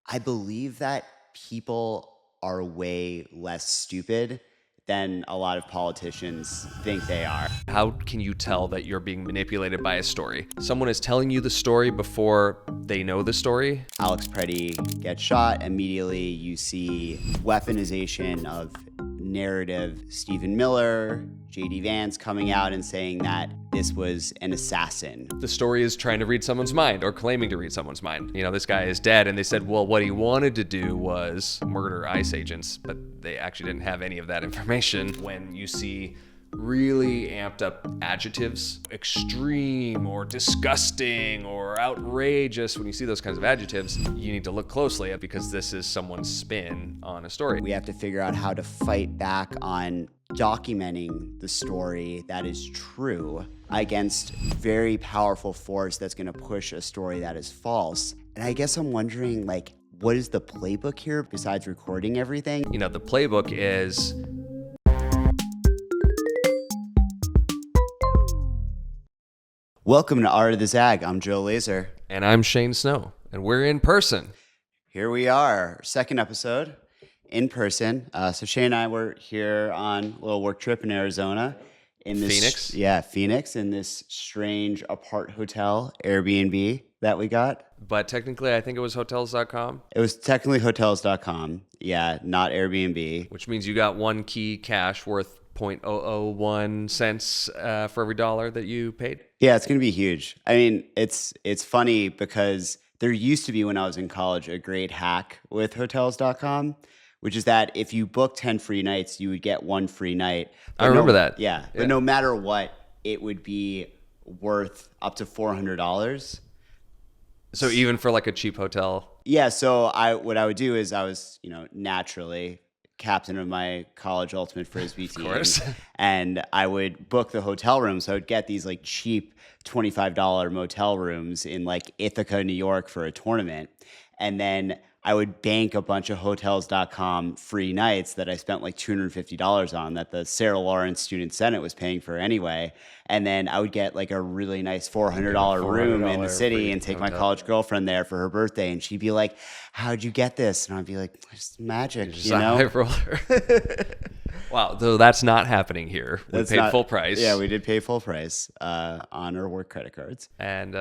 I believe that people are way less stupid than a lot of politicians think they are. How can you tell that you're being manipulated by a story? Someone is telling you the story before they know the story. Alex Pretti gets shot. Immediately, you see weaponization of narrative. Stephen Miller, J.D. Vance coming out and saying that this was an assassin. The story is trying to read someone's mind or claiming to read someone's mind. This guy is dead, and they said, well, what he wanted to do was murder ICE agents, but they actually didn't have any of that information. When you see really amped up adjectives, extreme or disgusting or outrageous, when you see those kinds of adjectives, you need to look closely at, because this is someone's spin on a story. We have to figure out how to fight back on documenting the story that is true against very powerful force that's going to push a story that is false. And I guess I'm wondering, what is the playbook here besides recording everything? The playbook is Welcome to Art of the Zag. I'm Joe Laser. And I'm Shane Snow, and we're in person. Here we are, second episode in person. So Shane and I were here on a little work trip in Arizona. In this, Phoenix? Yeah, Phoenix, in this strange apart hotel, Airbnb that we got. But technically, I think it was hotels.com. It was technically hotels.com. Yeah, not Airbnb. Which means you got one key cash worth 0.001 cents for every dollar that you paid. Yeah, it's going to be huge. I mean, it's funny because there used to be, when I was in college, a great hack with hotels.com, which is that if you book 10 free nights, you would get one free night. I remember that. Yeah, but no matter what, it would be worth up to $400. So even for like a cheap hotel? Yeah, so what I would do is I was, naturally captain of my college ultimate frisbee team. Of course. And I would book the hotel room. So I would get these cheap $25 motel rooms in Ithaca, New York for a tournament. And then I would bank a bunch of hotels.com free nights that I spent $250 on, that the Sarah Lawrence Student Senate was paying for anyway. And then I would get a really nice $400 room in the city and take my college girlfriend there for her birthday. And she'd be like, how'd you get this? And I'd be like, it's magic, Just a high roller. Wow, though that's not happening here. We paid full price. Yeah, we did pay full price on our work credit cards. And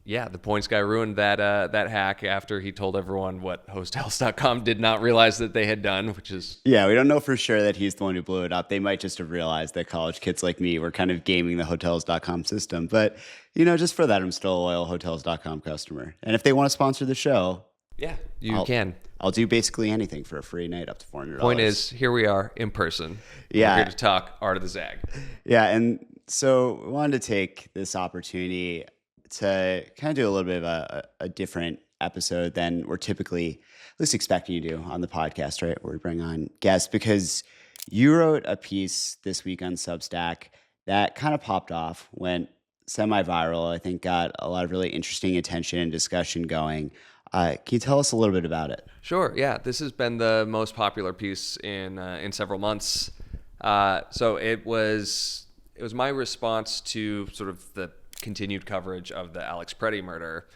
yeah, the points guy ruined that hack after he told everyone what hotels.com did not realize that they had done, which is... Yeah, we don't know for sure that he's the one who blew it up. They might just have realized that college kids like me were kind of gaming the hotels.com system. But, just for that, I'm still a loyal hotels.com customer. And if they want to sponsor the show... Yeah, you can. I'll do basically anything for a free night up to $400. Point is, here we are in person. Yeah. We're here to talk Art of the Zag. Yeah, and so we wanted to take this opportunity to kind of do a little bit of a different episode than we're typically at least expecting you to do on the podcast, right? Where we bring on guests, because you wrote a piece this week on Substack that kind of popped off, went semi-viral, I think got a lot of really interesting attention and discussion going. Can you tell us a little bit about it? Sure. Yeah, this has been the most popular piece in several months. So it was my response to sort of the continued coverage of the Alex Pretti murder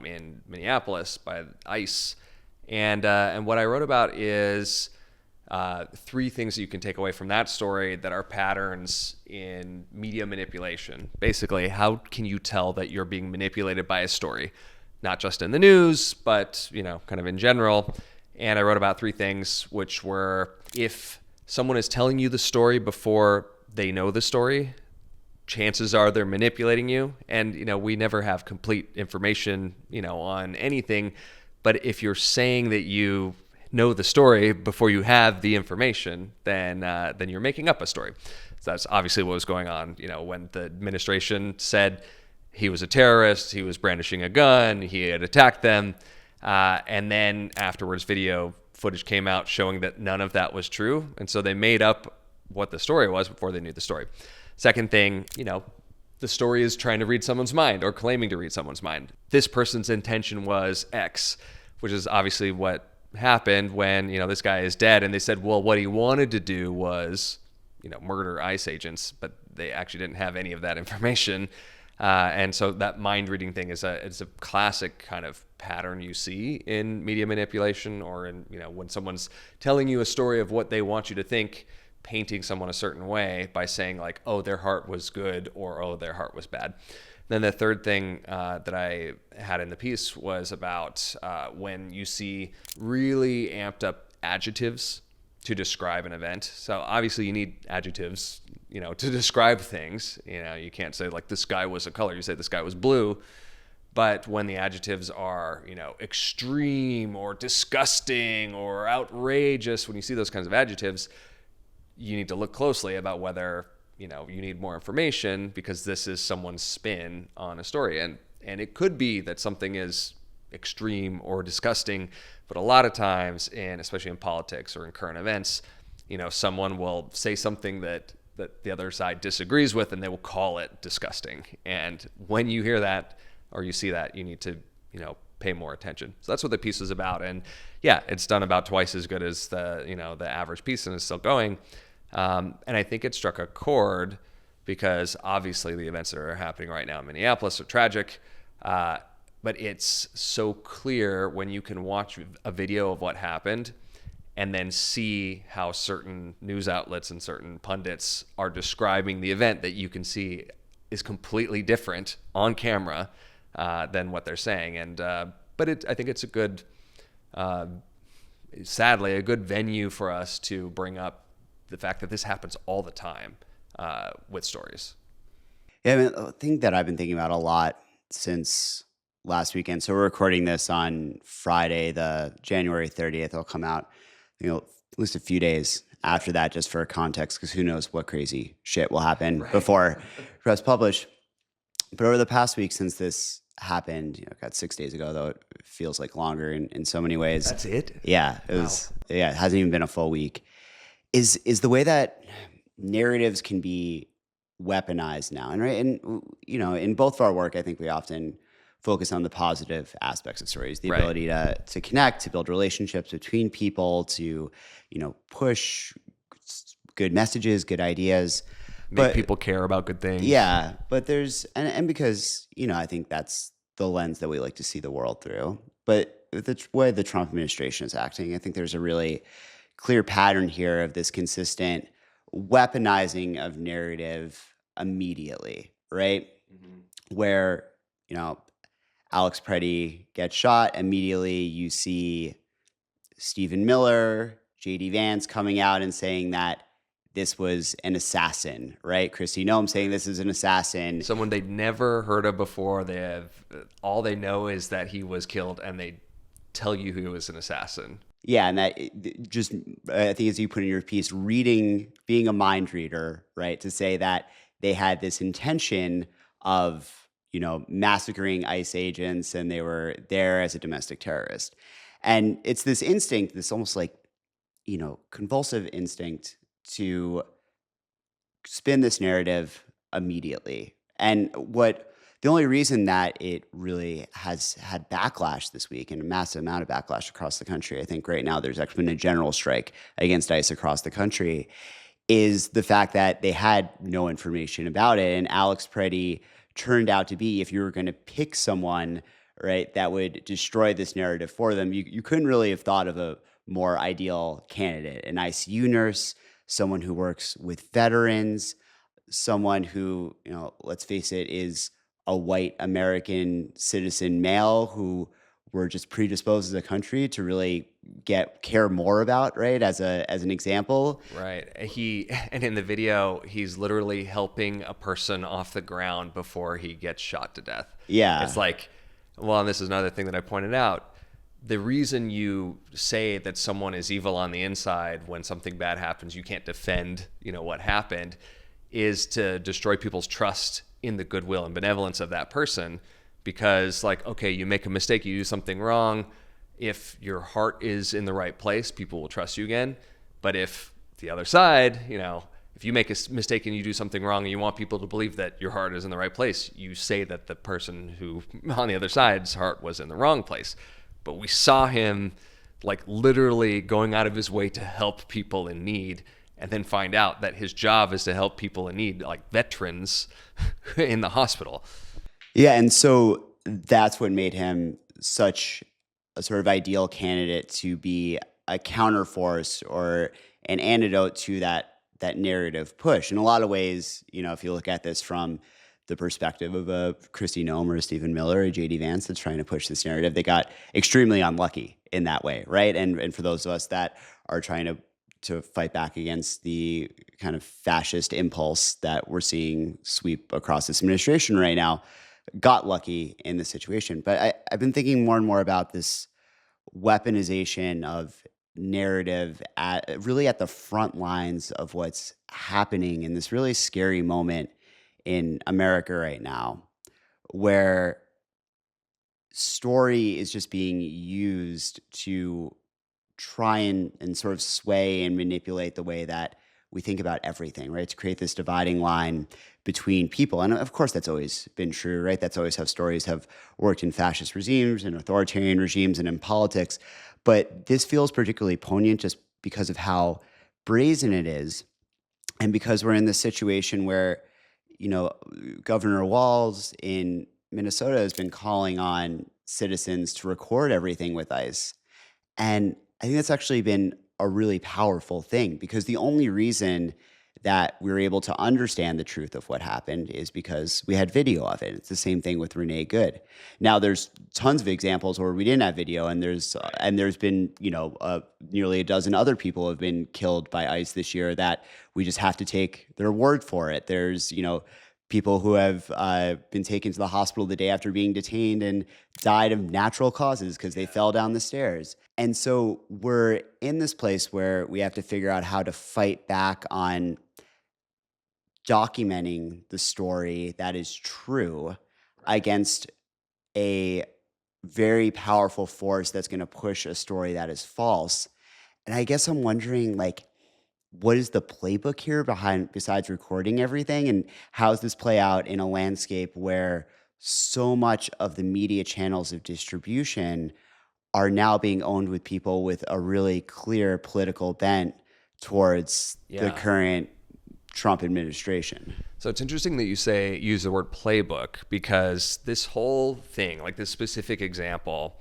in Minneapolis by ICE, and what I wrote about is three things that you can take away from that story that are patterns in media manipulation. Basically, how can you tell that you're being manipulated by a story? Not just in the news, but, kind of in general. And I wrote about three things, which were, if someone is telling you the story before they know the story, chances are they're manipulating you. And, we never have complete information, on anything. But if you're saying that you know the story before you have the information, then you're making up a story. So that's obviously what was going on, when the administration said he was a terrorist, he was brandishing a gun, he had attacked them. And then afterwards, video footage came out showing that none of that was true. And so they made up what the story was before they knew the story. Second thing, the story is trying to read someone's mind or claiming to read someone's mind. This person's intention was X, which is obviously what happened when, this guy is dead. And they said, well, what he wanted to do was, murder ICE agents, but they actually didn't have any of that information. And so that mind reading thing is a classic kind of pattern you see in media manipulation, or in, when someone's telling you a story of what they want you to think, painting someone a certain way by saying like, oh, their heart was good, or oh, their heart was bad. Then the third thing that I had in the piece was about when you see really amped up adjectives to describe an event. So obviously you need adjectives, to describe things. You can't say like the sky was a color. You say the sky was blue. But when the adjectives are, extreme or disgusting or outrageous, when you see those kinds of adjectives, you need to look closely about whether, you need more information, because this is someone's spin on a story. And it could be that something is extreme or disgusting, but a lot of times, and especially in politics or in current events, someone will say something that the other side disagrees with, and they will call it disgusting. And when you hear that or you see that, you need to, pay more attention. So that's what the piece is about. And yeah, it's done about twice as good as the average piece, and it's still going. And I think it struck a chord because obviously the events that are happening right now in Minneapolis are tragic. But it's so clear when you can watch a video of what happened and then see how certain news outlets and certain pundits are describing the event, that you can see is completely different on camera than what they're saying. And but I think it's a good, sadly, a good venue for us to bring up the fact that this happens all the time with stories. Yeah, a thing that I've been thinking about a lot since last weekend. So we're recording this on Friday, the January 30th. It'll come out, at least a few days after that, just for context, because who knows what crazy shit will happen before press publish. But over the past week since this happened, got 6 days ago, though it feels like longer in so many ways. That's it? Yeah, it was. Yeah, it hasn't even been a full week. Is the way that narratives can be weaponized now, and in both of our work, I think we often focus on the positive aspects of stories, the ability to connect, to build relationships between people, to push good messages, good ideas, make people care about good things. Yeah, but there's and because I think that's the lens that we like to see the world through. But the way the Trump administration is acting, I think there's a really clear pattern here of this consistent weaponizing of narrative immediately, right? Mm-hmm. Where, Alex Pretti gets shot, immediately you see Stephen Miller, J.D. Vance coming out and saying that this was an assassin, right? Kristi Noem saying this is an assassin. Someone they'd never heard of before. All they know is that he was killed, and they tell you he was an assassin. Yeah, and that just, I think as you put in your piece, being a mind reader, right? To say that they had this intention of, massacring ICE agents, and they were there as a domestic terrorist. And it's this instinct, this almost like, convulsive instinct to spin this narrative immediately. And the only reason that it really has had backlash this week, and a massive amount of backlash across the country, I think right now there's actually been a general strike against ICE across the country, is the fact that they had no information about it. And Alex Pretti turned out to be, if you were going to pick someone, right, that would destroy this narrative for them, you couldn't really have thought of a more ideal candidate. An ICU nurse, someone who works with veterans, someone who, let's face it, is a white American citizen male who we're just predisposed as a country to really care more about, right? As an example. Right. And in the video, he's literally helping a person off the ground before he gets shot to death. Yeah. It's like, well, and this is another thing that I pointed out. The reason you say that someone is evil on the inside when something bad happens, you can't defend, what happened, is to destroy people's trust in the goodwill and benevolence of that person. Because, okay, you make a mistake, you do something wrong. If your heart is in the right place, people will trust you again. But if the other side, if you make a mistake and you do something wrong and you want people to believe that your heart is in the right place, you say that the person who on the other side's heart was in the wrong place. But we saw him literally going out of his way to help people in need, and then find out that his job is to help people in need, like veterans in the hospital. Yeah, and so that's what made him such a sort of ideal candidate to be a counterforce or an antidote to that narrative push. In a lot of ways, if you look at this from the perspective of a Kristi Noem or a Stephen Miller or JD Vance that's trying to push this narrative, they got extremely unlucky in that way, right? And for those of us that are trying to fight back against the kind of fascist impulse that we're seeing sweep across this administration right now, got lucky in the situation. But I've been thinking more and more about this weaponization of narrative at the front lines of what's happening in this really scary moment in America right now, where story is just being used to try and sort of sway and manipulate the way that we think about everything, right? To create this dividing line between people. And of course, that's always been true, right? That's always how stories have worked in fascist regimes and authoritarian regimes and in politics. But this feels particularly poignant just because of how brazen it is. And because we're in this situation where, you know, Governor Walz in Minnesota has been calling on citizens to record everything with ICE. And I think that's actually been a really powerful thing because the only reason that we were able to understand the truth of what happened is because we had video of it. It's the same thing with Renee Good. Now, there's tons of examples where we didn't have video, and there's been nearly a dozen other people have been killed by ICE this year that we just have to take their word for it. There's people who have been taken to the hospital the day after being detained and died of natural causes because they fell down the stairs. And so we're in this place where we have to figure out how to fight back on documenting the story that is true against a very powerful force that's going to push a story that is false. And I guess I'm wondering, like, what is the playbook here behind besides recording everything, and how does this play out in a landscape where so much of the media channels of distribution are now being owned with people with a really clear political bent towards the Yeah. current Trump administration? So it's interesting that you use the word playbook, because this whole thing, like this specific example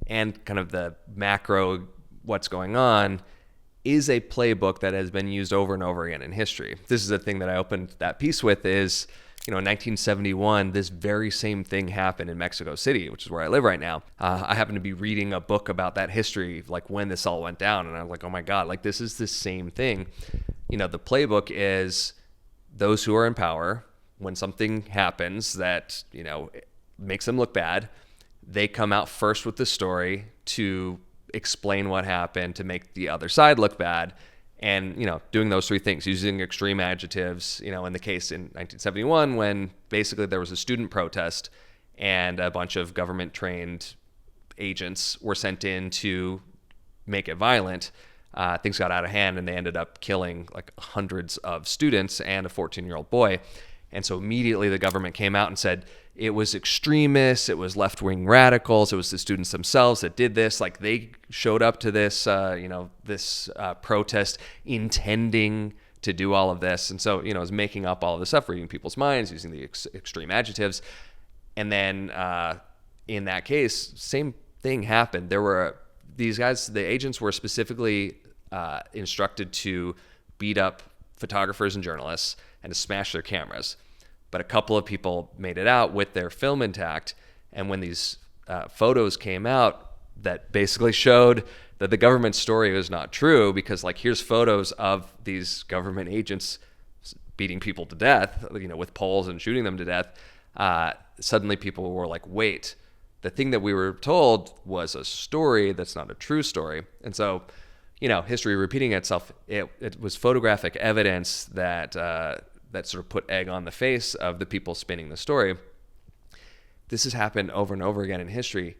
and kind of the macro what's going on, is a playbook that has been used over and over again in history. This is the thing that I opened that piece with is, in 1971, this very same thing happened in Mexico City, which is where I live right now. I happened to be reading a book about that history, like when this all went down. And I was like, oh my God, like this is the same thing. The playbook is those who are in power, when something happens that, makes them look bad, they come out first with the story to explain what happened, to make the other side look bad. And, doing those three things, using extreme adjectives, in the case in 1971, when basically there was a student protest and a bunch of government trained agents were sent in to make it violent. Things got out of hand and they ended up killing like hundreds of students and a 14-year-old boy. And so immediately the government came out and said it was extremists, it was left-wing radicals, it was the students themselves that did this. Like they showed up to this, protest intending to do all of this. And so, it was making up all of this stuff, reading people's minds, using the extreme adjectives. And then in that case, same thing happened. There were these guys, the agents were specifically instructed to beat up photographers and journalists and to smash their cameras. But a couple of people made it out with their film intact. And when these photos came out that basically showed that the government story was not true, because like here's photos of these government agents beating people to death, with poles and shooting them to death, suddenly people were like, wait, the thing that we were told was a story that's not a true story. And so, history repeating itself, it was photographic evidence that that sort of put egg on the face of the people spinning the story. This has happened over and over again in history.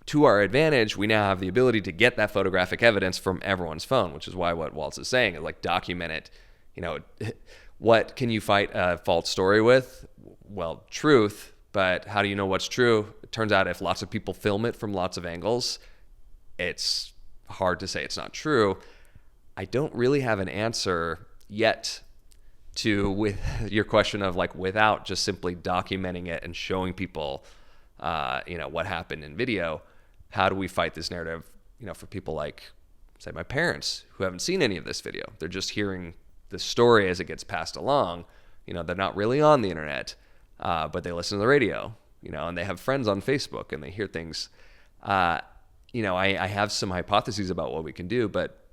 To our advantage, we now have the ability to get that photographic evidence from everyone's phone, which is why what Waltz is saying is like document it. What can you fight a false story with? Well, truth, but how do you know what's true? It turns out if lots of people film it from lots of angles, it's hard to say it's not true. I don't really have an answer yet to with your question of like, without just simply documenting it and showing people, what happened in video, how do we fight this narrative, for people like, say, my parents who haven't seen any of this video? They're just hearing the story as it gets passed along. They're not really on the internet, but they listen to the radio, and they have friends on Facebook and they hear things. I have some hypotheses about what we can do, but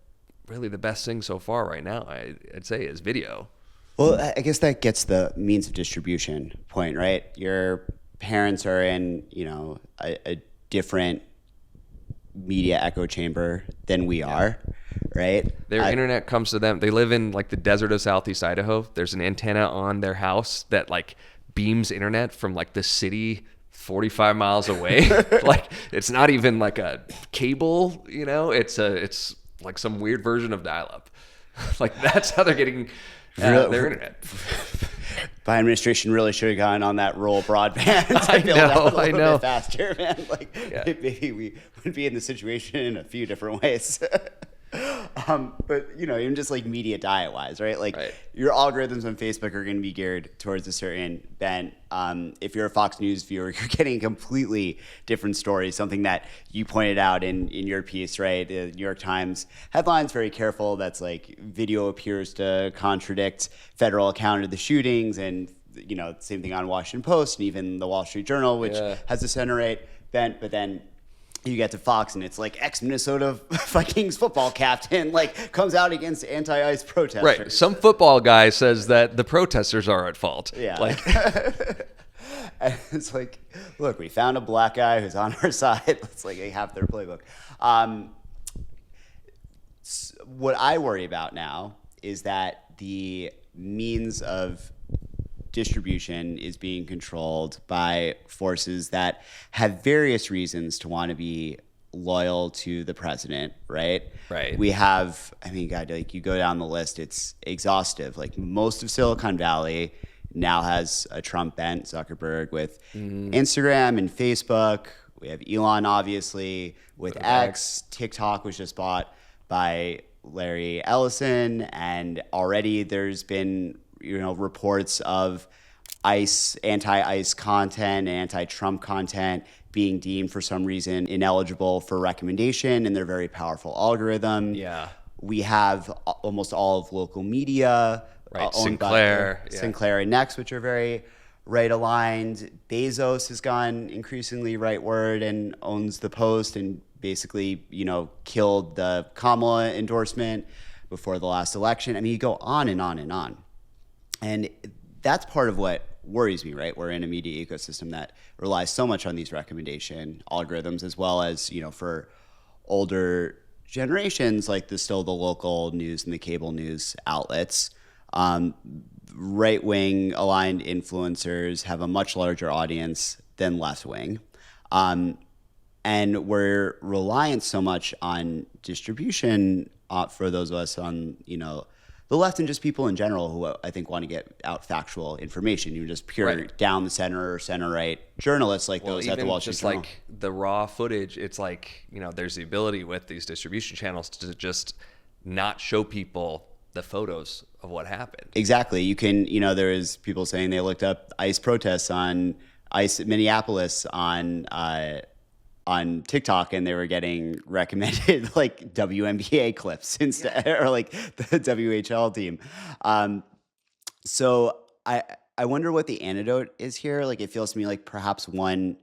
really the best thing so far right now, I'd say, is video. Well, I guess that gets the means of distribution point, right? Your parents are in, a different media echo chamber than we are, right? Their internet comes to them. They live in like the desert of Southeast Idaho. There's an antenna on their house that like beams internet from like the city 45 miles away. Like it's not even like a cable, it's like some weird version of dial-up. Like that's how they're getting their internet. Biden administration really should have gone on that rural broadband. I know. Bit faster, man. Like maybe we would be in the situation in a few different ways. But even just like media diet wise, right? Like your algorithms on Facebook are going to be geared towards a certain bent. If you're a Fox News viewer, you're getting a completely different story. Something that you pointed out in your piece, right? The New York Times headline's very careful. That's like video appears to contradict federal account of the shootings, and same thing on Washington Post and even the Wall Street Journal, which has a center-right bent, but then you get to Fox and it's like ex-Minnesota Vikings football captain like comes out against anti-ICE protesters. Right. Some football guy says that the protesters are at fault. Yeah. Like, and it's like, look, we found a black guy who's on our side. Let's like have their playbook. What I worry about now is that the means of distribution is being controlled by forces that have various reasons to want to be loyal to the president, right? Right. We have, God, like you go down the list, it's exhaustive. Like most of Silicon Valley now has a Trump bent, Zuckerberg with Instagram and Facebook. We have Elon, obviously, with X. TikTok was just bought by Larry Ellison, and already there's been reports of anti-ICE content, anti-Trump content being deemed for some reason ineligible for recommendation in their very powerful algorithm. Yeah. We have almost all of local media. Right. Sinclair. Sinclair and Next, which are very right-aligned. Bezos has gone increasingly rightward and owns the Post and basically, killed the Kamala endorsement before the last election. You go on and on and on. And that's part of what worries me, right? We're in a media ecosystem that relies so much on these recommendation algorithms, as well as, for older generations, like still the local news and the cable news outlets. Right-wing aligned influencers have a much larger audience than left-wing. And we're reliant so much on distribution for those of us on, the left and just people in general who I think want to get out factual information. You're just pure down the center or center right journalists like those at the Wall Street Journal. Like the raw footage, it's like, there's the ability with these distribution channels to just not show people the photos of what happened. Exactly. You can, there is people saying they looked up ICE protests on ICE Minneapolis on TikTok, and they were getting recommended like WNBA clips instead, or like the WHL team. So I wonder what the antidote is here. Like it feels to me like perhaps one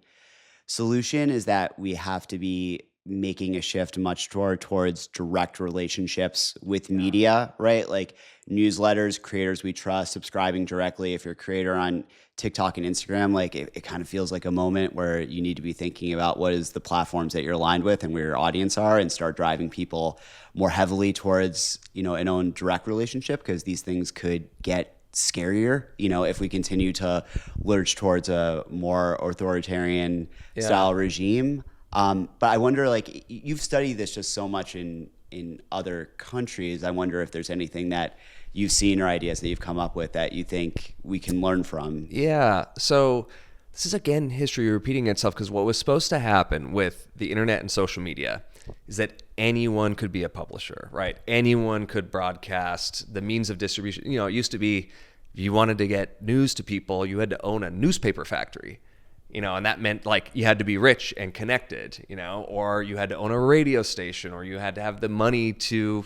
solution is that we have to be making a shift much towards direct relationships with media, right? Like newsletters, creators we trust, subscribing directly. If you're a creator on TikTok and Instagram, like it kind of feels like a moment where you need to be thinking about what is the platforms that you're aligned with and where your audience are, and start driving people more heavily towards, an own direct relationship, because these things could get scarier, if we continue to lurch towards a more authoritarian style regime. But I wonder, like, you've studied this just so much in other countries. I wonder if there's anything that you've seen or ideas that you've come up with that you think we can learn from. Yeah. So this is, again, history repeating itself, because what was supposed to happen with the internet and social media is that anyone could be a publisher, right? Anyone could broadcast. The means of distribution, it used to be you wanted to get news to people, you had to own a newspaper factory, and that meant like you had to be rich and connected, or you had to own a radio station, or you had to have the money to,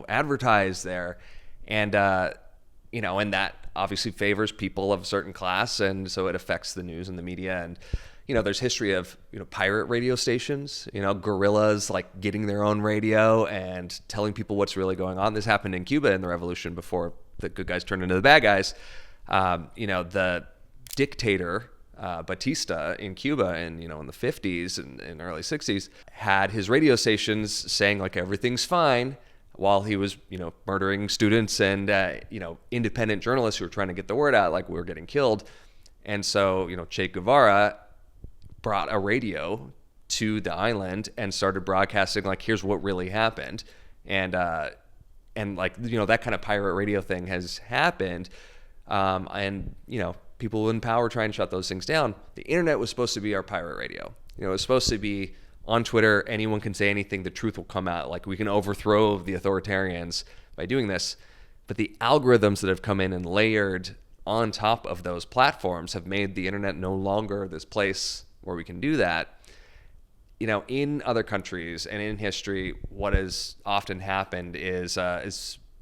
advertise there. And, and that obviously favors people of a certain class. And so it affects the news and the media. And, there's history of, pirate radio stations, guerrillas like getting their own radio and telling people what's really going on. This happened in Cuba in the revolution before the good guys turned into the bad guys. The dictator, Batista in Cuba in the 50s and early 60s had his radio stations saying like everything's fine while he was, murdering students and, independent journalists who were trying to get the word out like we were getting killed. And so, Che Guevara brought a radio to the island and started broadcasting like, here's what really happened. And like, that kind of pirate radio thing has happened. And, people in power try and shut those things down. The internet was supposed to be our pirate radio. It was supposed to be on Twitter. Anyone can say anything. The truth will come out. Like we can overthrow the authoritarians by doing this. But the algorithms that have come in and layered on top of those platforms have made the internet no longer this place where we can do that. In other countries and in history, what has often happened is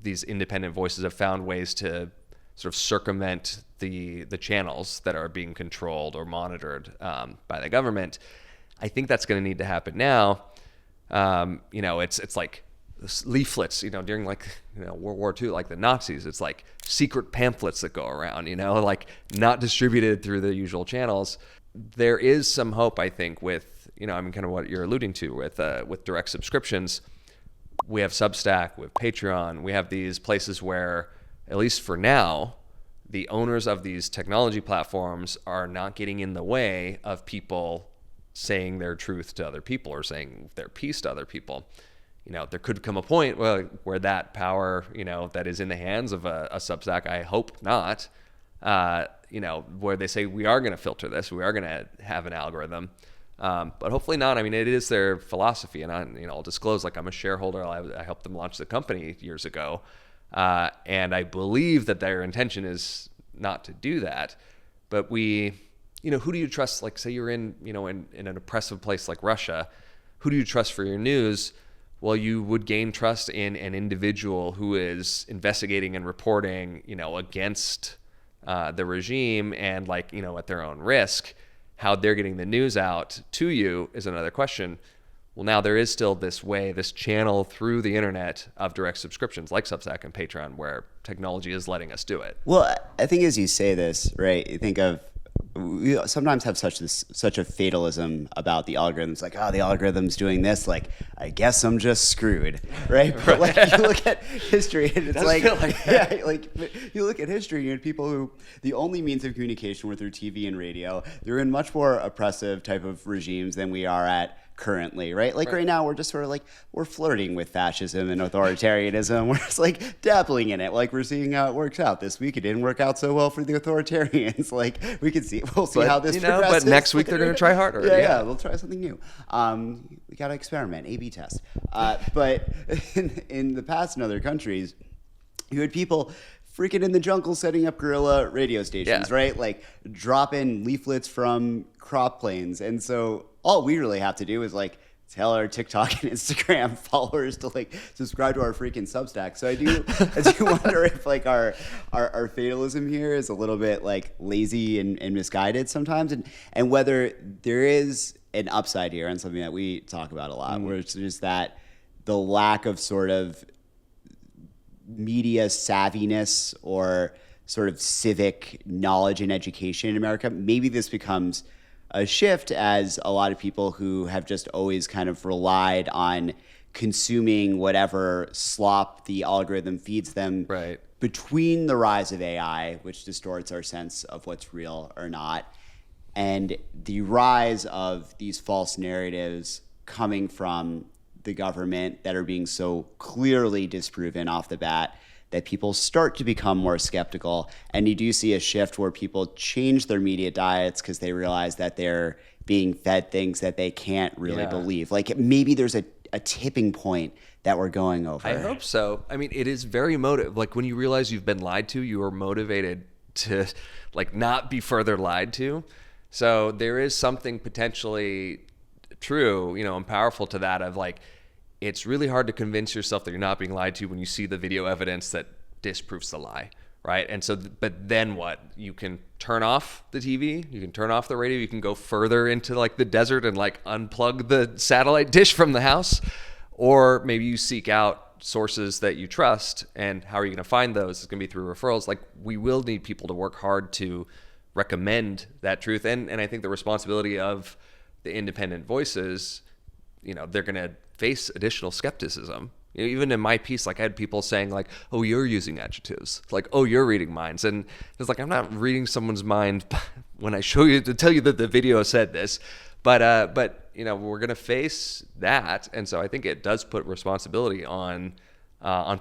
these independent voices have found ways to sort of circumvent the channels that are being controlled or monitored by the government. I think that's going to need to happen now. It's like leaflets, during like, World War II, like the Nazis, it's like secret pamphlets that go around, like not distributed through the usual channels. There is some hope, I think, with, kind of what you're alluding to with direct subscriptions. We have Substack, we have Patreon, we have these places where, at least for now, the owners of these technology platforms are not getting in the way of people saying their truth to other people or saying their piece to other people. There could come a point where that power, that is in the hands of a Substack, I hope not, where they say we are going to filter this, we are going to have an algorithm. But hopefully not. I mean, it is their philosophy, and I'll disclose, like I'm a shareholder. I helped them launch the company years ago, and I believe that their intention is not to do that. But who do you trust? Like, say you're in an oppressive place like Russia, who do you trust for your news? Well, you would gain trust in an individual who is investigating and reporting, against the regime and at their own risk. How they're getting the news out to you is another question. Well, now there is still this channel through the internet of direct subscriptions like Substack and Patreon where technology is letting us do it. Well, I think as you say this, right, you think of, we sometimes have such a fatalism about the algorithms, like, the algorithm's doing this, like, I guess I'm just screwed, right? But like you look at history and it's like you look at history and people who the only means of communication were through TV and radio. They're in much more oppressive type of regimes than we are at currently, right? Like right now we're just sort of like, we're flirting with fascism and authoritarianism. We're just like dabbling in it. Like we're seeing how it works out. This week it didn't work out so well for the authoritarians. Like we'll see how this progresses. But next week they're going to try harder. Yeah, they'll try something new. We got to experiment, A/B test. But in the past in other countries, you had people freaking in the jungle setting up guerrilla radio stations, right? Like dropping leaflets from crop planes. And so all we really have to do is like tell our TikTok and Instagram followers to like subscribe to our freaking Substack. So I do wonder if like our fatalism here is a little bit like lazy and misguided sometimes, and whether there is an upside here and something that we talk about a lot, where it's just that the lack of sort of media savviness or sort of civic knowledge and education in America. Maybe this becomes a shift as a lot of people who have just always kind of relied on consuming whatever slop the algorithm feeds them, right, between the rise of AI, which distorts our sense of what's real or not, and the rise of these false narratives coming from the government that are being so clearly disproven off the bat, that people start to become more skeptical. And you do see a shift where people change their media diets because they realize that they're being fed things that they can't really believe. Like maybe there's a tipping point that we're going over. I hope so. I mean, it is very motive. Like when you realize you've been lied to, you are motivated to like not be further lied to. So there is something potentially true, and powerful to that of like, it's really hard to convince yourself that you're not being lied to when you see the video evidence that disproves the lie, right? And so, but then what? You can turn off the TV, you can turn off the radio, you can go further into like the desert and like unplug the satellite dish from the house, or maybe you seek out sources that you trust. And how are you going to find those? It's going to be through referrals. Like we will need people to work hard to recommend that truth. And I think the responsibility of the independent voices, they're going to face additional skepticism. Even in my piece, like I had people saying like, oh, you're using adjectives. Like, oh, you're reading minds. And it's like, I'm not reading someone's mind when I show you to tell you that the video said this. But we're going to face that. And so I think it does put responsibility on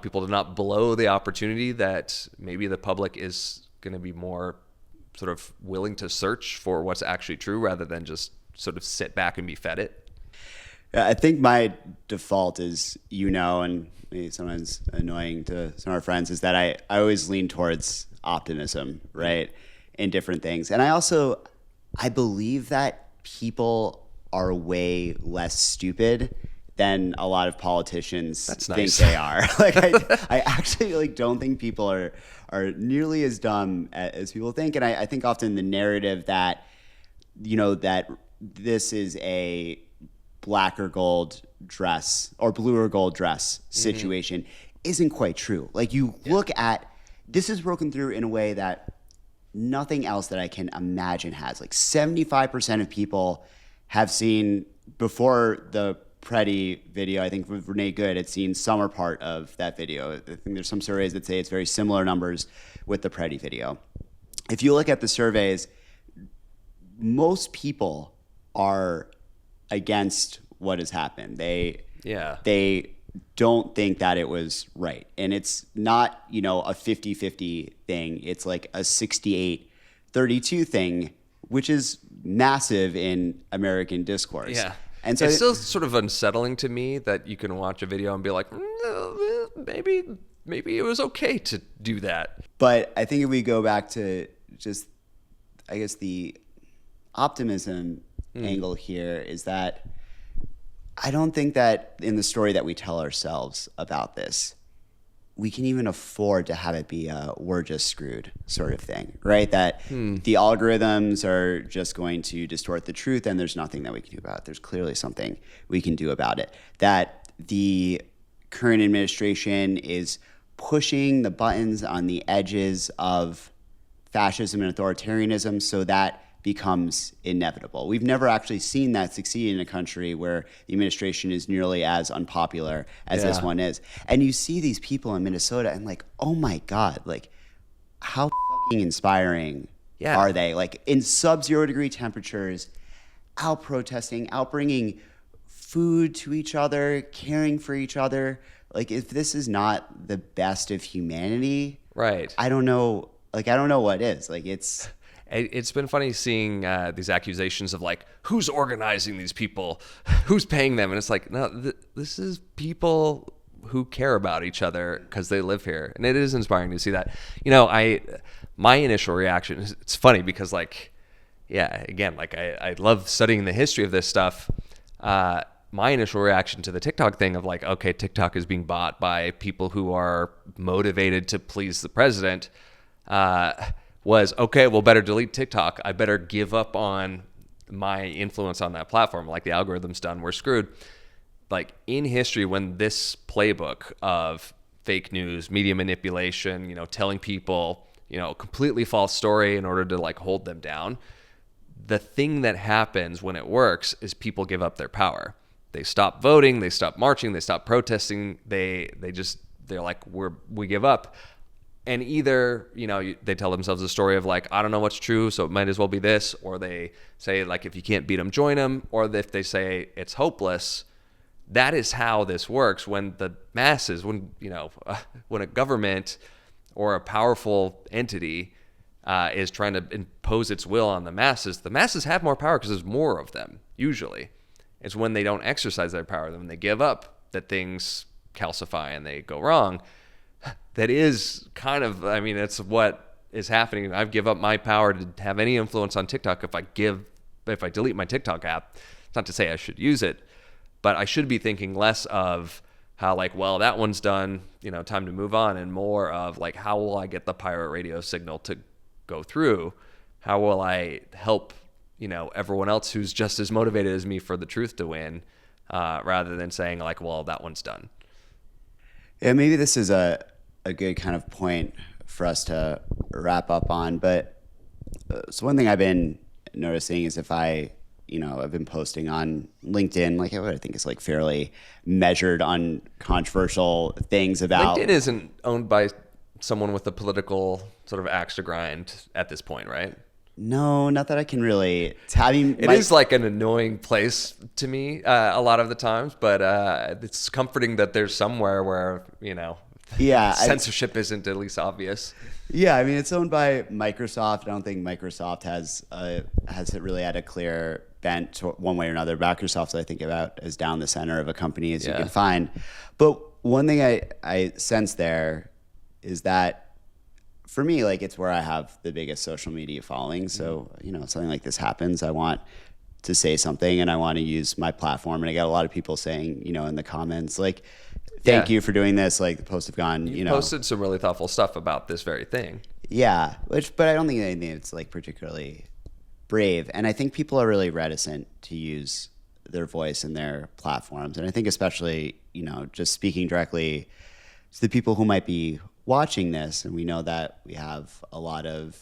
people to not blow the opportunity that maybe the public is going to be more sort of willing to search for what's actually true rather than just sort of sit back and be fed it. I think my default is, and maybe sometimes annoying to some of our friends, is that I always lean towards optimism, right, in different things. And I believe that people are way less stupid than a lot of politicians think they are. Like I actually don't think people are nearly as dumb as people think. And I think often the narrative that, that this is a black or gold dress or blue or gold dress situation isn't quite true. Like you look at, this is broken through in a way that nothing else that I can imagine has. Like 75% of people have seen, before the Pretti video, I think with Renee Good, had seen some or part of that video. I think there's some surveys that say it's very similar numbers with the Pretti video. If you look at the surveys, most people are against what has happened. They don't think that it was right. And it's not, a 50-50 thing. It's like a 68-32 thing, which is massive in American discourse. Yeah. And so it's still sort of unsettling to me that you can watch a video and be like, maybe it was okay to do that. But I think if we go back to just, I guess, the optimism angle here is that I don't think that in the story that we tell ourselves about this, we can even afford to have it be a we're just screwed sort of thing, right? That the algorithms are just going to distort the truth and there's nothing that we can do about it. There's clearly something we can do about it. That the current administration is pushing the buttons on the edges of fascism and authoritarianism so that becomes inevitable. We've never actually seen that succeed in a country where the administration is nearly as unpopular as this one is. And you see these people in Minnesota and like, oh my God, like how fucking inspiring are they? Like in sub-zero degree temperatures, out protesting, out bringing food to each other, caring for each other. Like if this is not the best of humanity, right? I don't know what is. Like It's been funny seeing these accusations of like, who's organizing these people? Who's paying them? And it's like, no, this is people who care about each other because they live here. And it is inspiring to see that. My initial reaction is, it's funny because like, again, like I love studying the history of this stuff. My initial reaction to the TikTok thing of like, okay, TikTok is being bought by people who are motivated to please the president, was, okay, well, better delete TikTok. I better give up on my influence on that platform. Like the algorithm's done, we're screwed. Like in history, when this playbook of fake news, media manipulation, telling people, a completely false story in order to like hold them down, the thing that happens when it works is people give up their power. They stop voting, they stop marching, they stop protesting. They're like, we give up. And either, they tell themselves a story of like, I don't know what's true, so it might as well be this. Or they say like, if you can't beat them, join them. Or if they say it's hopeless, that is how this works. When the masses, when a government or a powerful entity is trying to impose its will on the masses have more power because there's more of them usually. It's when they don't exercise their power, when they give up, that things calcify and they go wrong. That is kind of, I mean, it's what is happening. I give up my power to have any influence on TikTok if I delete my TikTok app. It's not to say I should use it, but I should be thinking less of how like, well, that one's done, time to move on, and more of like, how will I get the pirate radio signal to go through? How will I help, everyone else who's just as motivated as me for the truth to win, rather than saying like, well, that one's done. Yeah, maybe this is a good kind of point for us to wrap up on. But so one thing I've been noticing is if I've been posting on LinkedIn, like what I think is like fairly measured on controversial things about. LinkedIn isn't owned by someone with a political sort of axe to grind at this point, right? No, not that I can really. It is like an annoying place to me a lot of the times, but it's comforting that there's somewhere where censorship isn't at least obvious. Yeah, I mean it's owned by Microsoft. I don't think Microsoft has really had a clear bent one way or another. Microsoft, I think about as down the center of a company as you can find. But one thing I sense there is that, for me, like it's where I have the biggest social media following. So, something like this happens, I want to say something and I want to use my platform. And I get a lot of people saying, in the comments, like, thank you for doing this. Like the posts have gone, You posted some really thoughtful stuff about this very thing. Yeah, but I don't think anything that's like particularly brave. And I think people are really reticent to use their voice in their platforms. And I think especially, just speaking directly to the people who might be watching this, and we know that we have a lot of,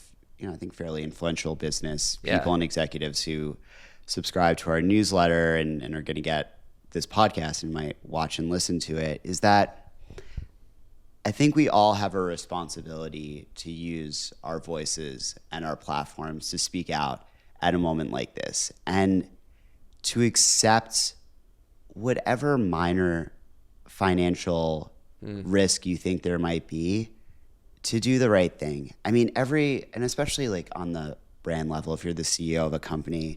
I think fairly influential business people and executives who subscribe to our newsletter and are going to get this podcast and might watch and listen to it, is that I think we all have a responsibility to use our voices and our platforms to speak out at a moment like this and to accept whatever minor financial risk you think there might be, to do the right thing. I mean, and especially like on the brand level, if you're the CEO of a company,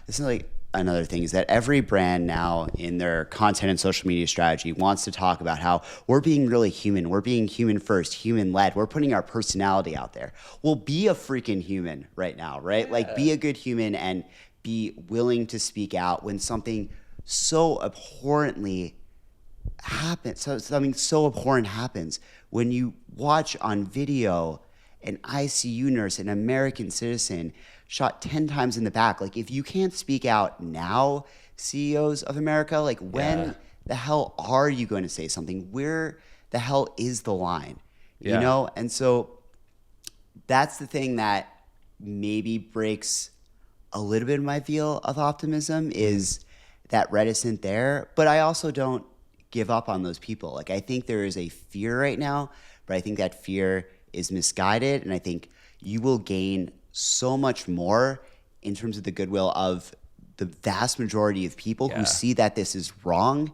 this is like another thing, is that every brand now in their content and social media strategy wants to talk about how we're being really human. We're being human first, human led. We're putting our personality out there. Well, be a freaking human right now, right? Like be a good human and be willing to speak out when something so abhorrently happens. So something so abhorrent happens when you watch on video an ICU nurse, an American citizen, shot 10 times in the back. Like, if you can't speak out now, CEOs of America, like when the hell are you going to say something? Where the hell is the line? And so that's the thing that maybe breaks a little bit of my feel of optimism, is that reticent there. But I also don't give up on those people. Like, I think there is a fear right now, but I think that fear is misguided. And I think you will gain so much more in terms of the goodwill of the vast majority of people who see that this is wrong,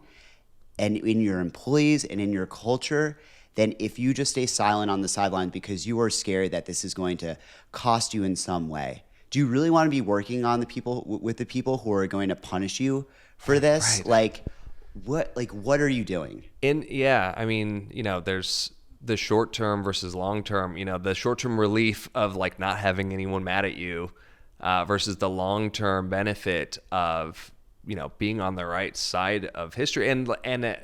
and in your employees and in your culture, than if you just stay silent on the sidelines because you are scared that this is going to cost you in some way. Do you really want to be working on with the people who are going to punish you for this? Right. What are you doing? I mean, there's the short term versus long term. The short term relief of like not having anyone mad at you, versus the long term benefit of being on the right side of history and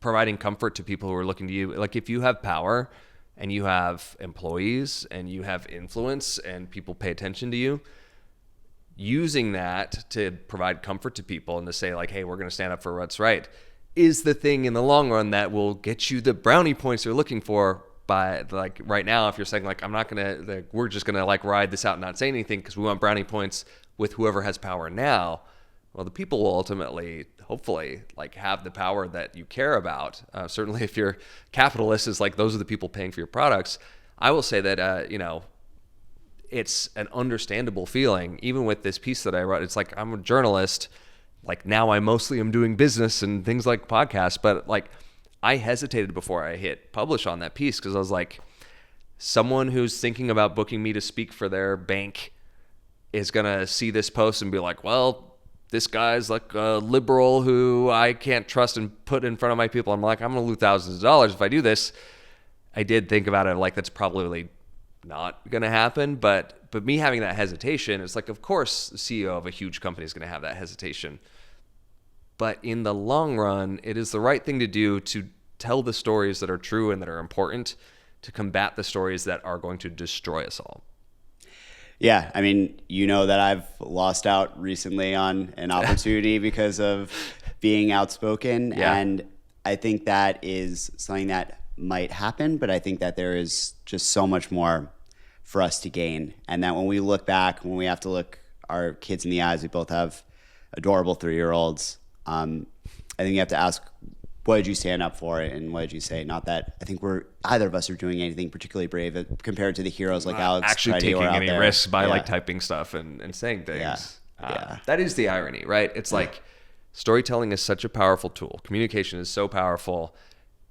providing comfort to people who are looking to you. Like, if you have power and you have employees and you have influence and people pay attention to you, using that to provide comfort to people and to say like, hey, we're going to stand up for what's right, is the thing in the long run that will get you the brownie points you're looking for. By like right now, if you're saying like, we're just going to like ride this out and not say anything because we want brownie points with whoever has power now, well, the people will ultimately, hopefully, like have the power that you care about. Certainly if you're capitalist, is like those are the people paying for your products. I will say that, it's an understandable feeling, even with this piece that I wrote. It's like, I'm a journalist. Like, now I mostly am doing business and things like podcasts, but like I hesitated before I hit publish on that piece because I was like, someone who's thinking about booking me to speak for their bank is going to see this post and be like, well, this guy's like a liberal who I can't trust and put in front of my people. I'm like, I'm going to lose thousands of dollars if I do this. I did think about it like that's probably not going to happen. But me having that hesitation, it's like, of course, the CEO of a huge company is going to have that hesitation. But in the long run, it is the right thing to do to tell the stories that are true and that are important to combat the stories that are going to destroy us all. Yeah, I mean, you know that I've lost out recently on an opportunity because of being outspoken. Yeah. And I think that is something that might happen, but I think that there is just so much more for us to gain. And that when we look back, when we have to look our kids in the eyes, we both have adorable 3-year-olds. I think you have to ask, what did you stand up for and what did you say? Not that I think either of us are doing anything particularly brave compared to the heroes like Alex actually Pretti taking out any there. risks by Yeah. like typing stuff and saying things. Yeah. That is the irony, right? It's like storytelling is such a powerful tool. Communication is so powerful,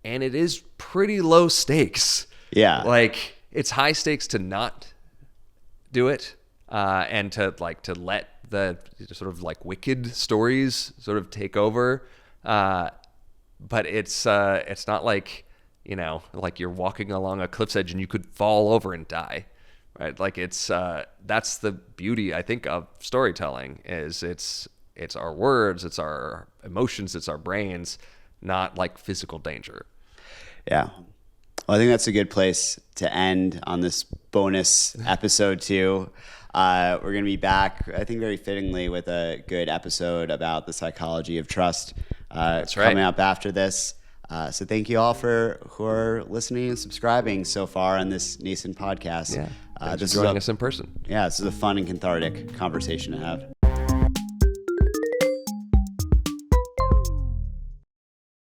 and it is pretty low stakes. Yeah. Like it's high stakes to not do it, and to let the sort of like wicked stories sort of take over. But it's not like, you know, like you're walking along a cliff's edge and you could fall over and die, right? Like it's that's the beauty, I think, of storytelling is it's our words, it's our emotions, it's our brains, not like physical danger. Yeah. Well, I think that's a good place to end on this bonus episode too. We're going to be back, I think, very fittingly with a good episode about the psychology of trust. That's right. Coming up after this. So thank you all who are listening and subscribing so far on this nascent podcast. Yeah. Thanks This for joining us in person. Yeah, this is a fun and cathartic conversation to have.